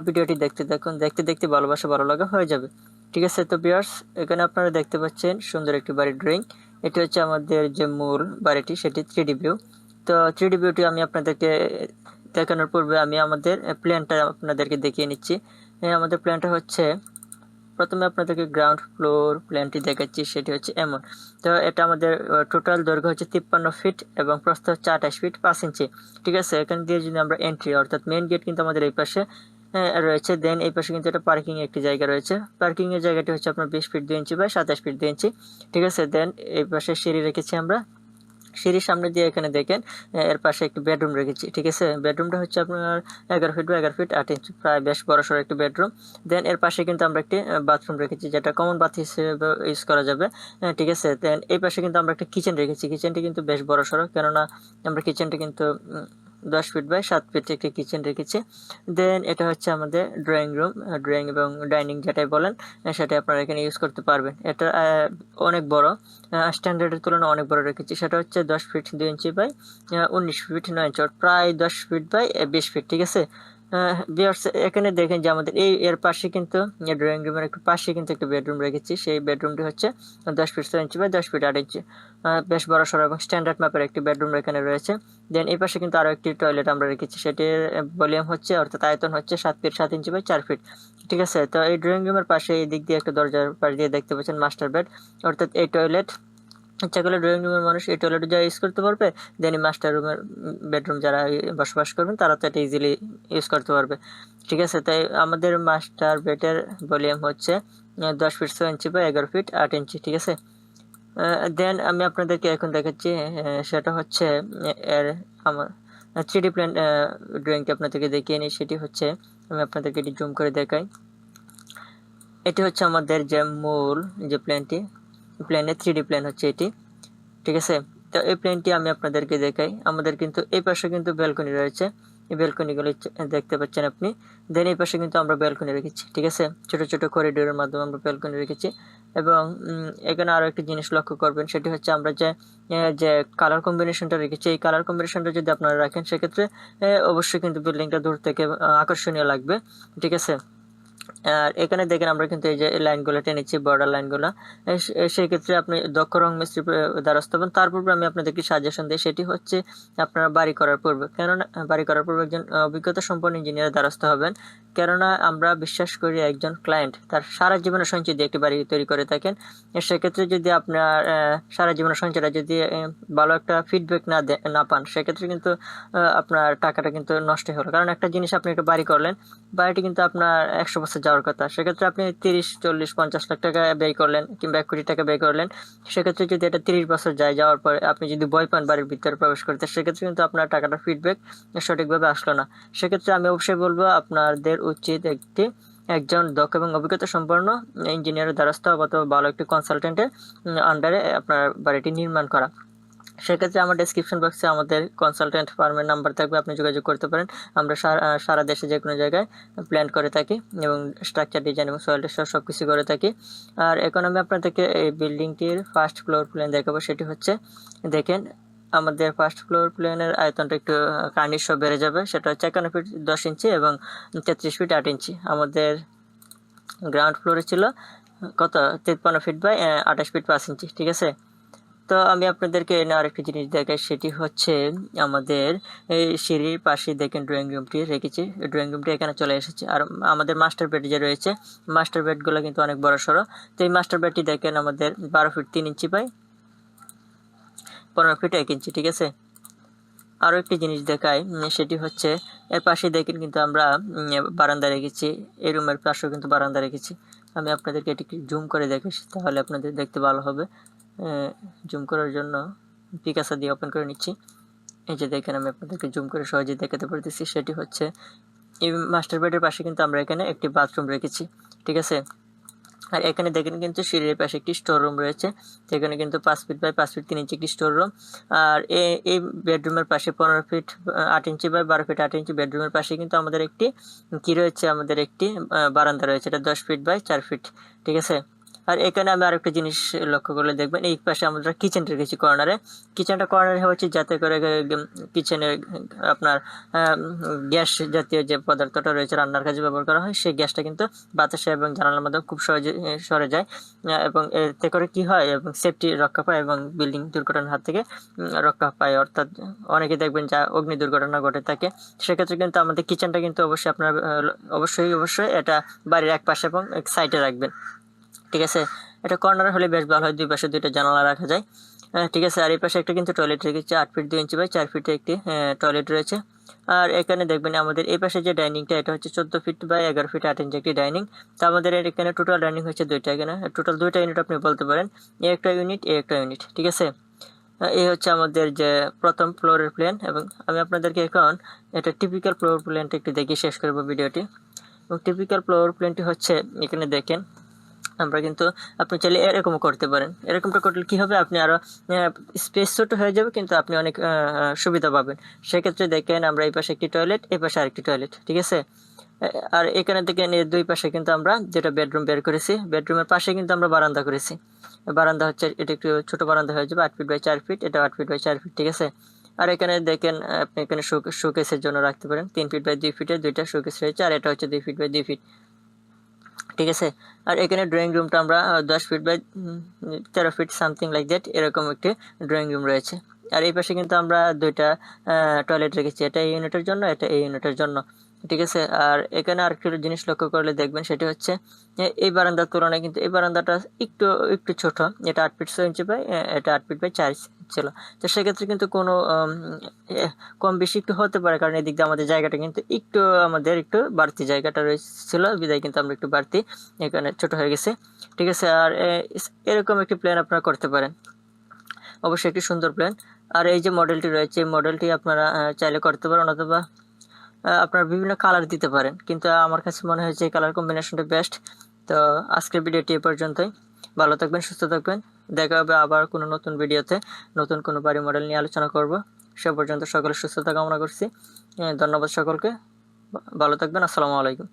ভিডিওটি দেখতে থাকুন, দেখতে দেখতে ভালোবাসা ভালো লাগা হয়ে যাবে। ঠিক আছে, তো ভিউয়ার্স এখানে আপনারা দেখতে পাচ্ছেন সুন্দর একটি বাড়ির ড্রয়িং। এটি হচ্ছে আমাদের যে মূল বাড়িটি, সেটি 3D ভিউ। তো 3D ভিউটি আমি আপনাদেরকে দেখানোর পূর্বে আমি আমাদের প্ল্যানটা আপনাদেরকে দেখিয়ে নিচ্ছি। আমাদের প্ল্যানটা হচ্ছে, প্রথমে আপনাদেরকে গ্রাউন্ড ফ্লোর প্ল্যানটি দেখাচ্ছি, সেটি হচ্ছে এমন। তো এটা আমাদের টোটাল দৈর্ঘ্য হচ্ছে 53 ফিট এবং প্রস্থ হচ্ছে 28 ফিট 5 ইঞ্চি। ঠিক আছে, এখান দিয়ে যদি আমরা এন্ট্রি, অর্থাৎ মেইন গেট কিন্তু আমাদের এই পাশে রয়েছে। দেন এই পাশে কিন্তু একটা পার্কিং একটি জায়গা রয়েছে। পার্কিং এর জায়গাটি হচ্ছে আপনার 20 ফিট 2 ইঞ্চি বাই 27 ফিট 2 ইঞ্চি। ঠিক আছে, দেন এই পাশে সিঁড়ি রেখেছি আমরা। সিঁড়ির সামনে দিয়ে এখানে দেখেন এর পাশে একটি বেডরুম রেখেছি। ঠিক আছে, বেডরুমটা হচ্ছে আপনার 11 ফিট বা 11 ফিট 8 ইঞ্চি, প্রায় বেশ বড়সড় একটি বেডরুম। দেন এর পাশে কিন্তু আমরা একটি বাথরুম রেখেছি, যেটা কমন বাথ হিসেবে ইউজ করা যাবে। ঠিক আছে, দেন এই পাশে কিন্তু আমরা একটা কিচেন রেখেছি। কিচেনটি কিন্তু বেশ বড়সড়, কেননা আমরা কিচেনটা কিন্তু 10 ফিট বাই 7 ফিট একটি কিচেন রেখেছি। দেন এটা হচ্ছে আমাদের ড্রয়িং রুম, ড্রয়িং এবং ডাইনিং যেটাই বলেন সেটাই আপনারা এখানে ইউজ করতে পারবেন। এটা অনেক বড়, স্ট্যান্ডার্ডের তুলনায় অনেক বড় রেখেছি। সেটা হচ্ছে 10 ফিট 2 ইঞ্চি বাই 19 ফিট 9 ইঞ্চি, প্রায় 10 ফিট বাই 20 ফিট। ঠিক আছে, ভিউয়ার্স এখানে দেখেন যে আমাদের এর পাশে কিন্তু ড্রয়িং রুমের একটু পাশে কিন্তু একটা বেডরুম রেখেছি। সেই বেডরুমটি হচ্ছে 10 ফিট 6 ইঞ্চি বাই 10 ফিট 8 ইঞ্চি, বেশ বড় সড়ো এবং স্ট্যান্ডার্ড মাপের একটি বেডরুম এখানে রয়েছে। দেন এই পাশে কিন্তু আরও একটি টয়লেট আমরা রেখেছি, সেটির ভলিউম হচ্ছে, অর্থাৎ আয়তন হচ্ছে 7 ফিট 7 ইঞ্চি বাই 4 ফিট। ঠিক আছে, তো এই ড্রয়িং রুমের পাশে এই দিক দিয়ে একটা দরজার পাশ দিয়ে দেখতে পাচ্ছেন মাস্টার বেড, অর্থাৎ এই টয়লেট ইচ্ছা করলে ড্রয়িং রুমের মানুষ এই টয়লেটে যা ইউজ করতে পারবে। দেন মাস্টার রুমের বেডরুম যারা বসবাস করবেন তারা তো এটা ইজিলি ইউজ করতে পারবে। ঠিক আছে, তাই আমাদের মাস্টার বেডের ভলিউম হচ্ছে 10 ফিট 6 ইঞ্চি বা 11 ফিট 8 ইঞ্চি। ঠিক আছে, দেন আমি আপনাদেরকে এখন দেখাচ্ছি, সেটা হচ্ছে এর আমার 3D প্ল্যান ড্রয়িংটি আপনাদেরকে দেখিয়ে নিই। সেটি হচ্ছে, আমি আপনাদেরকে এটি জুম করে দেখাই। এটি হচ্ছে আমাদের যে মূল যে প্ল্যানটি, প্ল্যানের 3D প্ল্যান হচ্ছে এটি। ঠিক আছে, তো এই প্লেনটি আমি আপনাদেরকে দেখাই। আমাদের কিন্তু এই পাশে কিন্তু ব্যালকনি রয়েছে, এই ব্যালকনিগুলো দেখতে পাচ্ছেন আপনি। দেন এই পাশে কিন্তু আমরা ব্যালকনি রেখেছি। ঠিক আছে, ছোট ছোট করিডোরের মাধ্যমে আমরা ব্যালকনি রেখেছি। এবং এখানে আরও একটি জিনিস লক্ষ্য করবেন, সেটি হচ্ছে আমরা যে কালার কম্বিনেশনটা রেখেছি, এই কালার কম্বিনেশনটা যদি আপনারা রাখেন সেক্ষেত্রে অবশ্যই কিন্তু বিল্ডিংটা দূর থেকে আকর্ষণীয় লাগবে। ঠিক আছে, আর এখানে দেখেন আমরা কিন্তু এই যে লাইনগুলো টেনেছি, বর্ডার লাইনগুলো। সেই ক্ষেত্রে আপনি দক্ষ রং মিস্ত্রি দ্বারস্থ হবেন। তার পূর্বে আমি আপনাদেরকে সাজেশন দিই, সেটি হচ্ছে আপনারা বাড়ি করার পূর্বে, কেননা বাড়ি করার পূর্বে একজন অভিজ্ঞতা সম্পন্ন ইঞ্জিনিয়ার দ্বারস্থ হবেন। কেননা আমরা বিশ্বাস করি একজন ক্লায়েন্ট তার সারা জীবনের সঞ্চয় দিয়ে একটি বাড়ি তৈরি করে থাকেন। সেক্ষেত্রে যদি আপনার সারা জীবনের সঞ্চয়টা যদি ভালো একটা ফিডব্যাক না পান, সেক্ষেত্রে কিন্তু আপনার টাকাটা কিন্তু নষ্ট হলো। কারণ একটা জিনিস, আপনি একটা বাড়ি করলেন, বাড়িটি কিন্তু আপনার 100 বছর যাওয়ার কথা, সেক্ষেত্রে আপনি 30, 40, 50 লাখ টাকা ব্যয় করলেন কিংবা 1 কোটি টাকা ব্যয় করলেন। সেক্ষেত্রে যদি এটা 30 বছর যাওয়ার পরে আপনি যদি ভয় পান বাড়ির ভিতরে প্রবেশ করতে, সেক্ষেত্রে কিন্তু আপনার টাকাটা ফিডব্যাক সঠিকভাবে আসলো না। সেক্ষেত্রে আমি অবশ্যই বলবো আপনাদের উচিত একজন দক্ষ এবং অভিজ্ঞতা সম্পন্ন ইঞ্জিনিয়ারের দ্বারস্থ অথবা ভালো একটি কনসালটেন্টের আন্ডারে আপনার বাড়িটি নির্মাণ করা। সেক্ষেত্রে আমার ডেসক্রিপশন বক্সে আমাদের কনসালটেন্ট ফার্মের নাম্বার থাকবে, আপনি যোগাযোগ করতে পারেন। আমরা সারা দেশে যে কোনো জায়গায় প্ল্যান করে থাকি এবং স্ট্রাকচার ডিজাইন এবং সয়েল টেস্ট সব কিছু করে থাকি। আর এখন আমি আপনাদেরকে এই বিল্ডিংটির ফার্স্ট ফ্লোর প্ল্যান দেখাবো। সেটি হচ্ছে, দেখেন আমাদের ফার্স্ট ফ্লোর প্ল্যানের আয়তনটা একটু কার্নিশ বেড়ে যাবে। সেটা হচ্ছে 51 ফিট 10 ইঞ্চি এবং 33 ফিট 8 ইঞ্চি। আমাদের গ্রাউন্ড ফ্লোরে ছিল কত, 53 ফিট বাই 28 ফিট 5 ইঞ্চি। ঠিক আছে, তো আমি আপনাদেরকে এনে আরেকটি জিনিস দেখাই, সেটি হচ্ছে আমাদের এই সিঁড়ির পাশে দেখেন ড্রয়িং রুমটি রেখেছি। ড্রয়িং রুমটি এখানে চলে এসেছে। আর আমাদের মাস্টার বেড যে রয়েছে, মাস্টার বেডগুলো কিন্তু অনেক বড় সড়ো। তো এই মাস্টার বেডটি দেখেন আমাদের 12 ফিট 3 ইঞ্চি বাই 15 ফিট 1 ইঞ্চি। ঠিক আছে, আরও একটি জিনিস দেখাই, সেটি হচ্ছে এর পাশে দেখেন কিন্তু আমরা বারান্দা রেখেছি। এই রুমের পাশেও কিন্তু বারান্দা রেখেছি। আমি আপনাদেরকে এটি জুম করে দেখাচ্ছি, তাহলে আপনাদের দেখতে ভালো হবে। জুম করার জন্য পিকাসা দিয়ে ওপেন করে নিচ্ছি। এই যে দেখেন, আমি আপনাদেরকে জুম করে সহজেই দেখাতে পারতেছি। সেটি হচ্ছে এই মাস্টার বেডের পাশে কিন্তু আমরা এখানে একটি বাথরুম রেখেছি। ঠিক আছে, আর এখানে দেখেন কিন্তু সিঁড়ির পাশে একটি স্টোর রুম রয়েছে। এখানে কিন্তু 5 ফিট বাই 5 ফিট 3 ইঞ্চি একটি স্টোর রুম। আর এই বেডরুমের পাশে 15 ফিট 8 ইঞ্চি বাই 12 ফিট 8 ইঞ্চি বেডরুমের পাশে কিন্তু আমাদের একটি কি রয়েছে, আমাদের একটি বারান্দা রয়েছে। এটা 10 ফিট বাই 4 ফিট। ঠিক আছে, আর এখানে আমি আরেকটা জিনিস লক্ষ্য করলে দেখবেন, এই পাশে আমরা কিচেন রেখেছি কর্নারে। কর্নারে হচ্ছে যাতে করে কিচেনের আপনার গ্যাস জাতীয় যে পদার্থটা রয়েছে রান্নার কাজে ব্যবহার করা হয়, সেই গ্যাসটা কিন্তু বাতাসে এবং জানালার মধ্যে খুব সহজে সরে যায়, এবং এতে করে কি হয় এবং সেফটি রক্ষা পায় এবং বিল্ডিং দুর্ঘটনার হাত থেকে রক্ষা পায়। অর্থাৎ অনেকে দেখবেন যা অগ্নি দুর্ঘটনা ঘটে থাকে, সেক্ষেত্রে কিন্তু আমাদের কিচেনটা কিন্তু অবশ্যই আপনার অবশ্যই এটা বাড়ির এক পাশে এবং এক সাইডে রাখবেন। ঠিক আছে, এটা কর্নার হলে বেশ ভালো হয়, দুই পাশে দুইটা জানালা রাখা যায়। ঠিক আছে, আর এই পাশে একটা কিন্তু টয়লেট রেখেছে, 8 ফিট 2 ইঞ্চি বাই 4 ফিটে একটি টয়লেট রয়েছে। আর এখানে দেখবেন আমাদের এই পাশে যে ডাইনিংটা, এটা হচ্ছে 14 ফিট বাই 11 ফিট 8 ইঞ্চি একটি ডাইনিং। তো আমাদের এখানে টোটাল ডাইনিং হচ্ছে দুইটা, এখানে টোটাল দুইটা ইউনিট আপনি বলতে পারেন, এ একটা ইউনিট। ঠিক আছে, এই হচ্ছে আমাদের যে প্রথম ফ্লোরের প্ল্যান, এবং আমি আপনাদেরকে এখন এটা টিপিক্যাল ফ্লোর প্ল্যানটা একটু দেখিয়ে শেষ করবো ভিডিওটি। এবং টিপিক্যাল ফ্লোর প্ল্যানটি হচ্ছে, এখানে দেখেন আমরা কিন্তু আপনি চাইলে এরকমও করতে পারেন। এরকমটা করলে কি হবে, আপনি আরও স্পেস ছোট হয়ে যাবে, কিন্তু আপনি অনেক সুবিধা পাবেন। সেক্ষেত্রে দেখেন আমরা এই পাশে একটি টয়লেট, এই পাশে আরেকটি টয়লেট। ঠিক আছে, আর এখানে দেখেন এর দুই পাশে কিন্তু আমরা যেটা বেডরুম বের করেছি, বেডরুমের পাশে কিন্তু আমরা বারান্দা করেছি। বারান্দা হচ্ছে এটা একটু ছোট বারান্দা হয়ে যাবে, 8 ফিট বাই 4 ফিট, এটা 8 ফিট বাই 4 ফিট। ঠিক আছে, আর এখানে দেখেন আপনি এখানে শোকেসের জন্য রাখতে পারেন, 3 ফিট বাই 2 ফিটের দুইটা শোকেস রয়েছে, আর এটা হচ্ছে 2 ফিট বাই 2 ফিট। ঠিক আছে, আর এখানে ড্রয়িং রুমটা আমরা 10 feet by 13 feet something like that এরকম একটি ড্রয়িং রুম রয়েছে। আর এই পাশে কিন্তু আমরা দুইটা টয়লেট রেখেছি, এটা এই ইউনিটের জন্য, এটা এই ইউনিটের জন্য। ঠিক আছে, আর এখানে আরেকটি জিনিস লক্ষ্য করলে দেখবেন, সেটি হচ্ছে এই বারান্দার তুলনায় কিন্তু এই বারান্দাটা একটু একটু ছোট, এটা 8 ফিট 6 ইঞ্চি বাই এটা 8 ফিট বাই 4 ছিল। তো সেক্ষেত্রে কিন্তু কোনো কম বেশি একটু হতে পারে, কারণ এদিক দিয়ে আমাদের জায়গাটা কিন্তু আমাদের একটু বাড়তি জায়গাটা রয়েছিল, বিদায় কিন্তু আমরা একটু বাড়তি এখানে ছোট হয়ে গেছে। ঠিক আছে, আর এরকম একটি প্ল্যান আপনারা করতে পারেন, অবশ্যই একটি সুন্দর প্ল্যান। আর এই যে মডেলটি রয়েছে, এই মডেলটি আপনারা চাইলে করতে পারেন, অথবা আপনারা বিভিন্ন কালার দিতে পারেন, কিন্তু আমার কাছে মনে হয় যে কালার কম্বিনেশনটা বেস্ট। তো আজকের ভিডিওটি এ পর্যন্তই। ভালো থাকবেন, সুস্থ থাকবেন, দেখা হবে আবার কোনো নতুন ভিডিওতে, নতুন কোনো বাড়ি মডেল নিয়ে আলোচনা করব। সে পর্যন্ত সকলের সুস্থতা কামনা করছি। ধন্যবাদ সকলকে, ভালো থাকবেন, আসসালামু আলাইকুম।